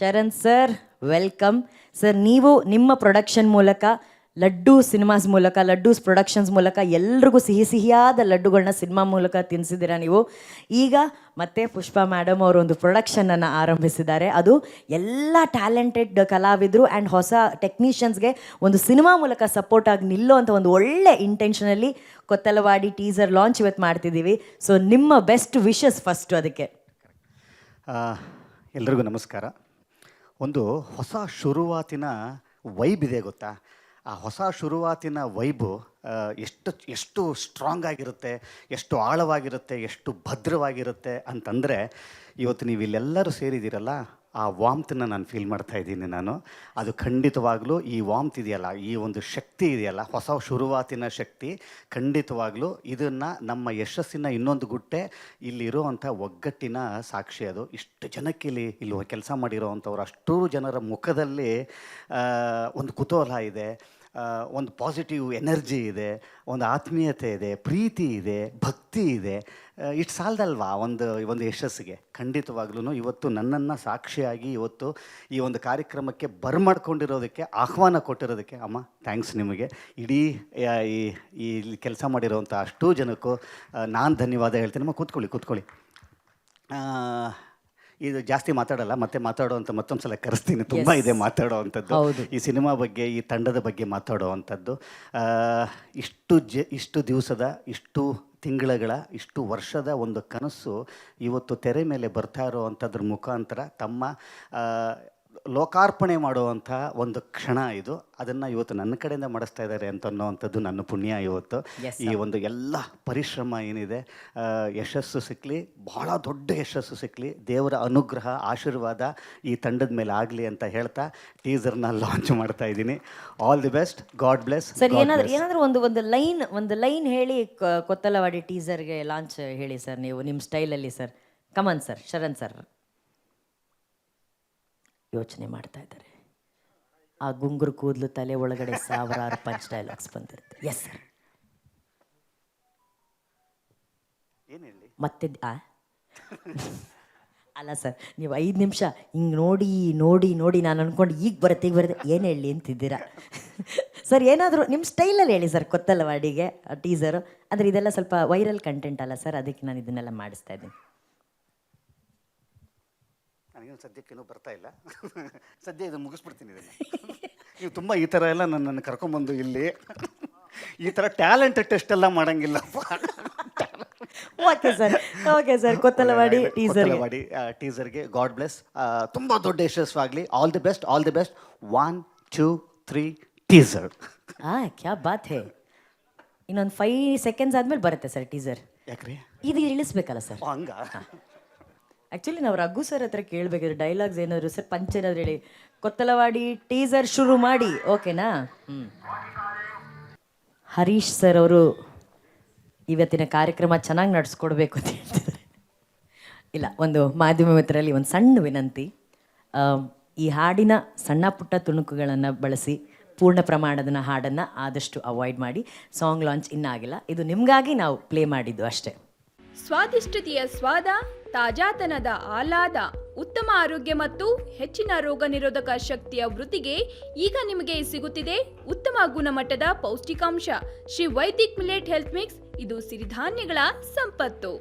Sharan sir welcome sir. ನೀವು ನಿಮ್ಮ production ಮೂಲಕ ಲಡ್ಡು ಸಿನಿಮಾಸ್ ಮೂಲಕ ಲಡ್ಡೂಸ್ ಪ್ರೊಡಕ್ಷನ್ಸ್ ಮೂಲಕ ಎಲ್ರಿಗೂ ಸಿಹಿಯಾದ ಲಡ್ಡುಗಳನ್ನ ಸಿನಿಮಾ ಮೂಲಕ ತಿನ್ನಿಸಿದ್ದೀರಾ ನೀವು. ಈಗ ಮತ್ತೆ ಪುಷ್ಪಾ ಮೇಡಮ್ ಅವರು ಒಂದು ಪ್ರೊಡಕ್ಷನನ್ನು ಆರಂಭಿಸಿದ್ದಾರೆ. ಅದು ಎಲ್ಲ ಟ್ಯಾಲೆಂಟೆಡ್ ಕಲಾವಿದರು ಆ್ಯಂಡ್ ಹೊಸ ಟೆಕ್ನಿಷಿಯನ್ಸ್ಗೆ ಒಂದು ಸಿನಿಮಾ ಮೂಲಕ ಸಪೋರ್ಟ್ ಆಗಿ ನಿಲ್ಲೋ ಅಂತ ಒಂದು ಒಳ್ಳೆ ಇಂಟೆನ್ಷನಲ್ಲಿ ಕೊತ್ತಲವಾಡಿ ಟೀಸರ್ ಲಾಂಚ್ ಇವತ್ತು ಮಾಡ್ತಿದ್ದೀವಿ. ಸೊ ನಿಮ್ಮ ಬೆಸ್ಟ್ ವಿಶಸ್ ಫಸ್ಟು ಅದಕ್ಕೆ. ಎಲ್ರಿಗೂ ನಮಸ್ಕಾರ. ಒಂದು ಹೊಸ ಶುರುವಾತಿನ ವೈಬ್ ಇದೆ ಗೊತ್ತಾ? ಆ ಹೊಸ ಶುರುವಾತಿನ ವೈಬು ಎಷ್ಟು ಸ್ಟ್ರಾಂಗ್ ಆಗಿರುತ್ತೆ, ಎಷ್ಟು ಆಳವಾಗಿರುತ್ತೆ, ಎಷ್ಟು ಭದ್ರವಾಗಿರುತ್ತೆ ಅಂತಂದರೆ ಇವತ್ತು ನೀವು ಇಲ್ಲೆಲ್ಲರೂ ಸೇರಿದ್ದೀರಲ್ಲ, ಆ ವಾಮ್ತನ್ನ ನಾನು ಫೀಲ್ ಮಾಡ್ತಾ ಇದ್ದೀನಿ. ಅದು ಖಂಡಿತವಾಗ್ಲೂ ಈ ವಾಮ್ತ್ ಇದೆಯಲ್ಲ, ಈ ಒಂದು ಶಕ್ತಿ ಇದೆಯಲ್ಲ, ಹೊಸ ಶುರುವಾತಿನ ಶಕ್ತಿ, ಖಂಡಿತವಾಗ್ಲೂ ಇದನ್ನು ನಮ್ಮ ಯಶಸ್ಸಿನ ಇನ್ನೊಂದು ಗುಟ್ಟೆ ಇಲ್ಲಿರುವಂಥ ಒಗ್ಗಟ್ಟಿನ ಸಾಕ್ಷಿ. ಅದು ಇಷ್ಟು ಜನಕ್ಕೆ ಇಲ್ಲಿ ಕೆಲಸ ಮಾಡಿರೋವಂಥವ್ರು ಅಷ್ಟೂ ಜನರ ಮುಖದಲ್ಲಿ ಒಂದು ಕುತೂಹಲ ಇದೆ, ಒಂದು ಪಾಸಿಟಿವ್ ಎನರ್ಜಿ ಇದೆ, ಒಂದು ಆತ್ಮೀಯತೆ ಇದೆ, ಪ್ರೀತಿ ಇದೆ, ಭಕ್ತಿ ಇದೆ. ಇಷ್ಟು ಸಾಲದಲ್ವಾ ಒಂದು ಯಶಸ್ಸಿಗೆ? ಖಂಡಿತವಾಗ್ಲೂ ಇವತ್ತು ನನ್ನನ್ನು ಸಾಕ್ಷಿಯಾಗಿ ಇವತ್ತು ಈ ಒಂದು ಕಾರ್ಯಕ್ರಮಕ್ಕೆ ಬರ್ಮಾಡ್ಕೊಂಡಿರೋದಕ್ಕೆ, ಆಹ್ವಾನ ಕೊಟ್ಟಿರೋದಕ್ಕೆ ಅಮ್ಮ ಥ್ಯಾಂಕ್ಸ್ ನಿಮಗೆ. ಇಡೀ ಈ ಕೆಲಸ ಮಾಡಿರೋವಂಥ ಅಷ್ಟೂ ಜನಕ್ಕೂ ನಾನು ಧನ್ಯವಾದ ಹೇಳ್ತೀನಿ. ಅಮ್ಮ ಕೂತ್ಕೊಳ್ಳಿ. ಇದು ಜಾಸ್ತಿ ಮಾತಾಡಲ್ಲ, ಮತ್ತೆ ಮಾತಾಡೋವಂಥ ಮತ್ತೊಂದು ಸಲ ಕರೆಸ್ತೀನಿ. ತುಂಬ ಇದೆ ಮಾತಾಡೋವಂಥದ್ದು, ಈ ಸಿನಿಮಾ ಬಗ್ಗೆ, ಈ ತಂಡದ ಬಗ್ಗೆ ಮಾತಾಡೋವಂಥದ್ದು. ಇಷ್ಟು ದಿವಸದ, ಇಷ್ಟು ತಿಂಗಳ, ಇಷ್ಟು ವರ್ಷದ ಒಂದು ಕನಸು ಇವತ್ತು ತೆರೆ ಮೇಲೆ ಬರ್ತಾ ಇರೋವಂಥದ್ರ ಮುಖಾಂತರ ತಮ್ಮ ಲೋಕಾರ್ಪಣೆ ಮಾಡುವಂಥ ಒಂದು ಕ್ಷಣ ಇದು. ಅದನ್ನು ಇವತ್ತು ನನ್ನ ಕಡೆಯಿಂದ ಮಾಡಿಸ್ತಾ ಇದ್ದಾರೆ ಅಂತ ಅನ್ನೋವಂಥದ್ದು ನನ್ನ ಪುಣ್ಯ. ಇವತ್ತು ಈ ಒಂದು ಎಲ್ಲ ಪರಿಶ್ರಮ ಏನಿದೆ, ಯಶಸ್ಸು ಸಿಕ್ಕಲಿ, ಬಹಳ ದೊಡ್ಡ ಯಶಸ್ಸು ಸಿಕ್ಕಲಿ, ದೇವರ ಅನುಗ್ರಹ ಆಶೀರ್ವಾದ ಈ ತಂಡದ ಮೇಲೆ ಆಗಲಿ ಅಂತ ಹೇಳ್ತಾ ಟೀಸರ್ನ ಲಾಂಚ್ ಮಾಡ್ತಾ ಇದ್ದೀನಿ. All the best, god bless. Sir ಏನಾದರೂ ಒಂದು ಲೈನ್ ಹೇಳಿ ಕೊತ್ತಲವಾಡಿ ಟೀಸರ್ಗೆ ಲಾಂಚ್ ಹೇಳಿ ಸರ್, ನೀವು ನಿಮ್ಮ ಸ್ಟೈಲಲ್ಲಿ ಸರ್. ಕಮನ್ ಸರ್, ಶರಣ್ ಸರ್ ಯೋಚನೆ ಮಾಡ್ತಾ ಇದ್ದಾರೆ. ಆ ಗುಂಗುರು ಕೂದಲು ತಲೆ ಒಳಗಡೆ ಸಾವಿರಾರು ಪಂಚ್ ಡೈಲಾಗ್ಸ್ ಬಂದಿರುತ್ತೆ. Yes sir. ಏನು ಹೇಳಿ ಮತ್ತೆ ಅಲ್ಲ ಸರ್, ನೀವು 5 ನಿಮಿಷ ಹಿಂಗೆ ನೋಡಿ ನಾನು ಅಂದ್ಕೊಂಡು ಈಗ ಬರುತ್ತೆ ಏನು ಹೇಳಿ ಅಂತಿದ್ದೀರಾ ಸರ್? ಏನಾದರೂ ನಿಮ್ಮ ಸ್ಟೈಲಲ್ಲಿ ಹೇಳಿ ಸರ್ ಕೊತ್ತಲವಾಡಿಗೆ ಟೀಸರು. ಅಂದರೆ ಇದೆಲ್ಲ ಸ್ವಲ್ಪ ವೈರಲ್ ಕಂಟೆಂಟ್ ಅಲ್ಲ ಸರ್, ಅದಕ್ಕೆ ನಾನು ಇದನ್ನೆಲ್ಲ ಮಾಡಿಸ್ತಾ ಇದ್ದೀನಿ. ನನಗೇನು ಸದ್ಯಕ್ಕೇನೂ ಬರ್ತಾ ಇಲ್ಲ. ಸದ್ಯ ಇದನ್ನು ಮುಗಿಸ್ಬಿಡ್ತೀನಿ. ನೀವು ತುಂಬ ಈ ಥರ ಎಲ್ಲ ನನ್ನನ್ನು ಕರ್ಕೊಂಬಂದು ಇಲ್ಲಿ ಈ ಥರ ಟ್ಯಾಲೆಂಟ್ ಟೆಸ್ಟ್ ಎಲ್ಲ ಮಾಡೋಂಗಿಲ್ಲ. ಓಕೆ ಸರ್ ಕೊತ್ತಲವಾಡಿ ಟೀಸರ್ಗೆ ಗಾಡ್ ಬ್ಲೆಸ್, ತುಂಬ ದೊಡ್ಡ ಯಶಸ್ವಾಗಲಿ. All the best. 1 2 3 ಟೀಸರ್. ಕ್ಯಾ ಬಾತ್ ಹೇ. ಇನ್ನೊಂದು 5 ಸೆಕೆಂಡ್ಸ್ ಆದಮೇಲೆ ಬರುತ್ತೆ ಸರ್ ಟೀಸರ್. ಯಾಕ್ರಿ ಇದು ಇಳಿಸ್ಬೇಕಲ್ಲ ಸರ್? ಹಂಗ ಆ್ಯಕ್ಚುಲಿ ನಾವು ರಘು ಸರ್ ಹತ್ರ ಕೇಳಬೇಕಿದ್ರೆ ಡೈಲಾಗ್ಸ್ ಏನಾದರೂ ಸರ್ ಪಂಚ್ ಏನಾದ್ರು ಹೇಳಿ. ಕೊತ್ತಲವಾಡಿ ಟೀಸರ್ ಶುರು ಮಾಡಿ, ಓಕೆನಾ? ಹರೀಶ್ ಸರ್ ಅವರು ಇವತ್ತಿನ ಕಾರ್ಯಕ್ರಮ ಚೆನ್ನಾಗಿ ನಡೆಸ್ಕೊಡ್ಬೇಕು ಅಂತ ಹೇಳ್ತಿದ್ದಾರೆ. ಇಲ್ಲ, ಒಂದು ಮಾಧ್ಯಮ ಮಿತ್ರರಲ್ಲಿ ಒಂದು ಸಣ್ಣ ವಿನಂತಿ. ಈ ಹಾಡಿನ ಸಣ್ಣ ಪುಟ್ಟ ತುಣುಕುಗಳನ್ನು ಬಳಸಿ ಪೂರ್ಣ ಪ್ರಮಾಣದ ಹಾಡನ್ನು ಆದಷ್ಟು ಅವಾಯ್ಡ್ ಮಾಡಿ. ಸಾಂಗ್ ಲಾಂಚ್ ಇನ್ನಾಗಿಲ್ಲ, ಇದು ನಿಮಗಾಗಿ ನಾವು ಪ್ಲೇ ಮಾಡಿದ್ದು ಅಷ್ಟೇ. ಸ್ವಾದಿಷ್ಟತೆಯ ಸ್ವಾದ, ತಾಜಾತನದ ಆಹ್ಲಾದ, ಉತ್ತಮ ಆರೋಗ್ಯ ಮತ್ತು ಹೆಚ್ಚಿನ ರೋಗ ನಿರೋಧಕ ಶಕ್ತಿಯ ವೃದ್ಧಿಗೆ ಈಗ ನಿಮಗೆ ಸಿಗುತ್ತಿದೆ ಉತ್ತಮ ಗುಣಮಟ್ಟದ ಪೌಷ್ಟಿಕಾಂಶ. Shri Vaidik millet health mix. ಇದು ಸಿರಿಧಾನ್ಯಗಳ ಸಂಪತ್ತು.